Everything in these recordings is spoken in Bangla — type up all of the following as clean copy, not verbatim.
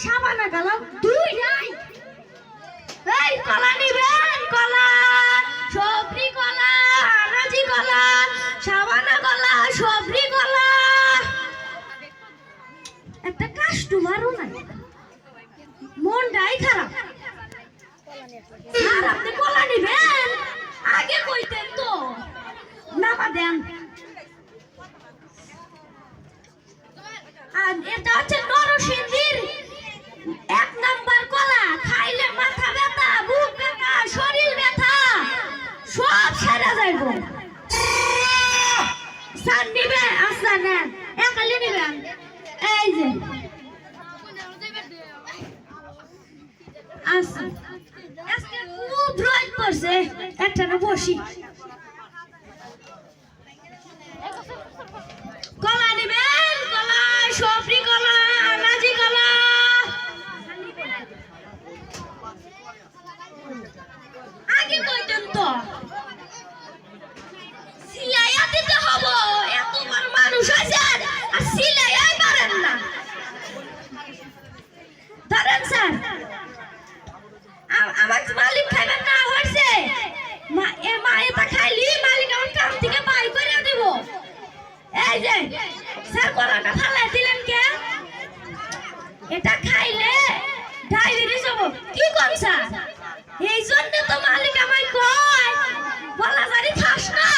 সাবানা গেলাম দুই নাই। এই কলা নিবেন, কলা সবরি কলা, আনাজি কলা, সাবানা কলা, সবরি কলা। একটা কাস্টমারও নাই, মনটাই খারাপ। আর আপনি কলা নিবেন, আগে কইতেন তো। নামা দেন। আর এটা হচ্ছে নরসিংদীর 1 নাম্বার কলা। খাইলে মাথা ব্যথা, বুক ব্যথা, শরীর ব্যথা সব সেরে যাইব। স্যার নিবে? আচ্ছা নেন, একালি নিবেন। এই যে আচ্ছা, আজকে খুব রোদ পড়ছে, একটা না বসি। কলা নিবেন, কলা সবরি কলা, আনাজি কলা। আগে কইতেন তো, সিলাইয়া দিতে হবো। এত বড় মানুষ আছেন আর সিলাইয়াই পারেন না। ধরেন স্যার, আমার মালিক খাইবেন না হইছে। মা এটা খাইলি মালিক আমার কাম থেকে বাই করে দেব। এই যে স্যার কলাটা ফালাই দিলেন কে? এটা খাইলে ডায়াবেটিস হবে। কি কোন স্যার? এই জন্য তো মালিক আমায় কয় বলা জানি খাস না।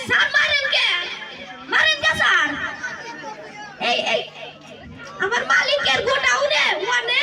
স্যার মারেন কে? মারেন কে স্যার? এই আমার মালিকের গোডাউনে মানে